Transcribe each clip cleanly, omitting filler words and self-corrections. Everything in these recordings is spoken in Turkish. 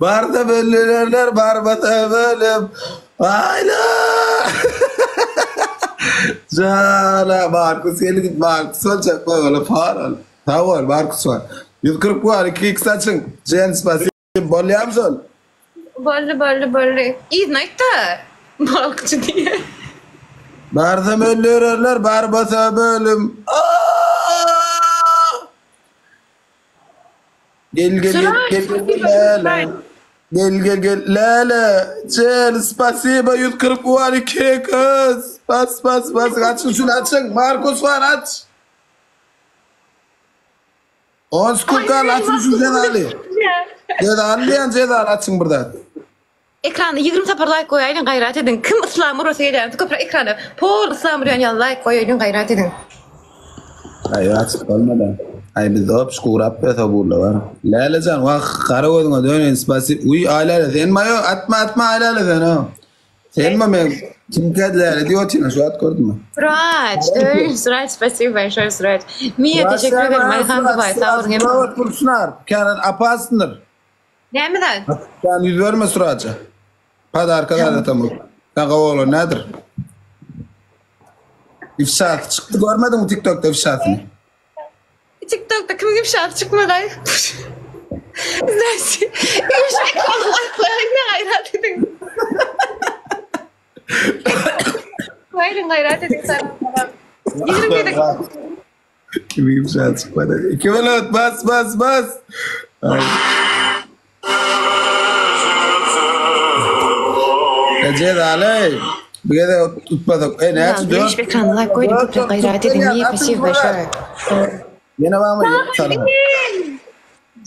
Barda bölürler, barbada bölüm. Ayla. Jala, Markus gel git Markus olacak böyle paral. Tavır Markus var. 140 var, 2x saçın. Jens basayım. Bolyam sol. Bolle. İznayta. Balıkçı diye. Barda bölürler, barbada bölüm. Gel. Lala. Gel. Spasiba 140 var 2 kız. Bas. Açın şunu açın. Markus var aç. 10 kal açın şunu Cedali. Cedali açın burada. Ekranda 20 tapar like koyayın gayret edin. Kim İslam'ı Rusya gelen? Köpre ekranda. Pol İslam'ı yani like koyayın gayret edin. Ay açık olmadan. Ay biz hop şkurap be tabulla var. Lala can vah kara odun dönün spasi. Uy alala sen mayo atma alala sen ha. Sen mi kim kadar diyorsun şu at gördün mü? Suraj, спасибо большое, Suraj. Mia teşekkür ederim. Ayhan Dubay sağ olun. Sağ kursunlar. Kenan apasındır. Ne mi lan? Sen yüz verme Suraj'a. Hadi arkadaşlar tamam. Ne kavalo nedir? İfşaat çıktı görmedin mi TikTok'ta ifşaatını? TikTok'ta kim gibi şarkı çıkmadı ay. Neyse. Ne gayret edin. Gayret edin sen. 20 dakika. Kim ifşaat çıkmadı? 2 minut bas. Ay. Cedali. Bir de tutmadık. Ne yapıyorsun? Beş ekranı like koydum. Köpre gayret edin. Mia pasiv başarı. Yine var mı? Sana.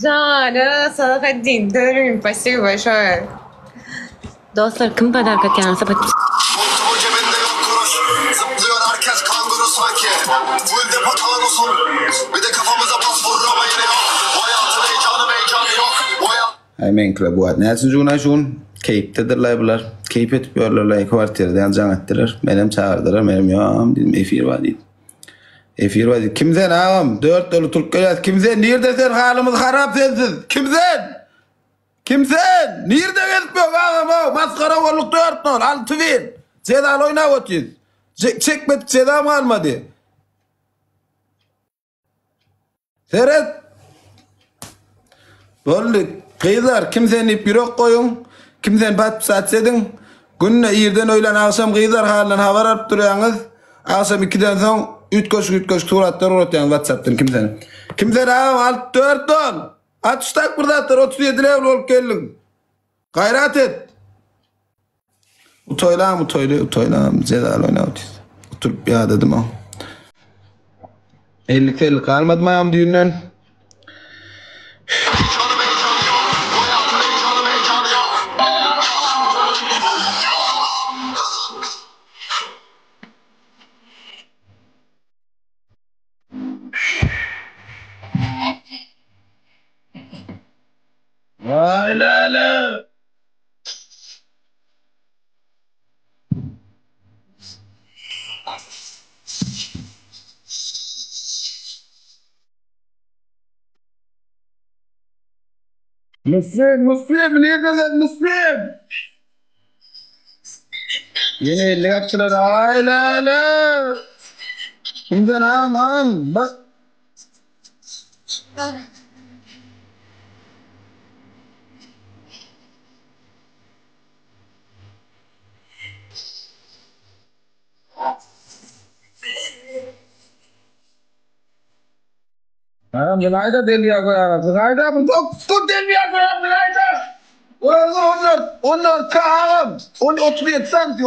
Canı Salahaddin dönüm pasiv başarı. Dostlar kim kadar katyan sabat. Montumun cebinde yok kuruş. Zıplıyor herkes kanguru sanki. Bu ilde patalan olsun. Bir de kafamıza pas vurur ama yine yok. Bu hayatın heyecanı yok. Hemen klabuat. Ne yapıyorsun şun? Keyiftedirler bunlar. Keyif etip yorlarlar. Kvartirden can ettiler. Benim çağırdılar. Benim yok. Dedim efir var dedim. Efir var dedim. Kimsen ağam? 4 dolu Türk geliyor. Kimsen? Neredesin? Halimiz harap sensiz. Kimsen? Nerede gezmiyor ağam? Maskara olduk 4 dolu. 6 bin. Cedal oyna otuyor. Çekmet cedal mı almadı? Seret. Böyle kızlar kimsen ip yürek koyun. Kimsen bat satsedin. Günne yerden öğlen akşam kızlar halinden haber alıp duruyorsunuz. Akşam 2'den son 3 koş suratlar uğratıyorsunuz WhatsApp'tan kimsenin. Kimsen ağam alt 4 ol. Atıştak buradadır 37 level olup geldin. Gayret et. Utoylam. Cedal oyna otuyor. Oturup ya dedim o. 50 kalmadı mı ağam düğünden? Vay lala. Müslim, niye kadar Müslim? Yine 50 yaptılar, ay lala. Kimden ağam, bak. Ağam, Gılayda deliye koyarım. Gılayda mı? Doktor deliye koyarım, Gılayda. Onlar ağam. 37 santi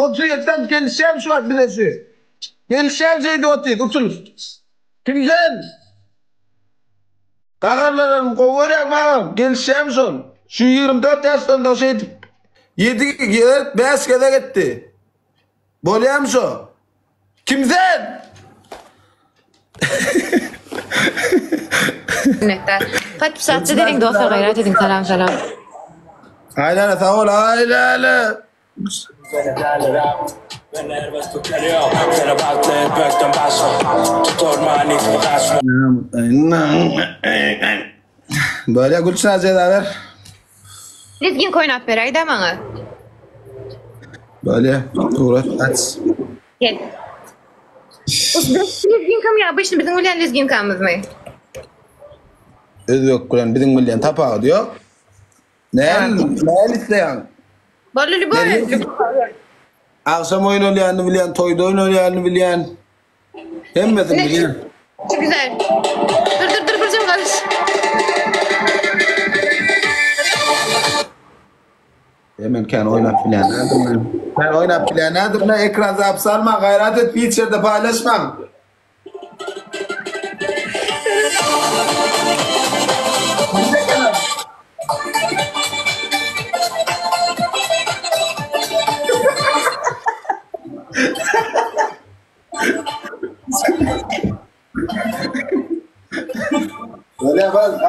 gelişem şu var birisi. Gelişem şeyde otur. Kimden? Ağamlarım, kovuyorum ağam. Gelişem son. Şu 24 yaşında şeydi. 5 kere gitti. Bolyam şu. Kimden? Fatih saatçı dedik dostlar gayret edin selam. Aylana sağ ol aylana. Böyle gülçün Cedal ver. Lezgin oynap bereýdi maňa. Böyle Tuğra aç. Gel. Lezgin kam ya, başını bizim bilen lezgin kamızmy? Özbek bilen bizim bilen tapağı diyor. Ne isteyen? Bolly boy. Akşam oyun oynayanı bilen, toyda oyun oynayanı bilen. Hemmedin bilen. Çok güzel. Dur burcum karış. Hemen kan oynap bilen. Sen oynap bilen nedir ne ekran zap salma, gayret et, feature'da paylaşma. Böyle yapalım.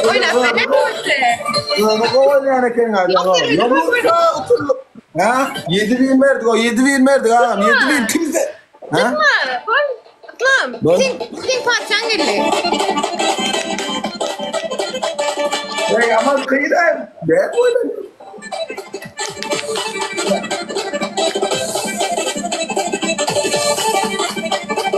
Oynap bere boşe. Oynayana ken ha? 7.000 verdik o 7.000 verdik ağam 7.000 kimse. Ha? Atlam. Bizim parçan geldi. Hey ama kıyıdan. Ne böyle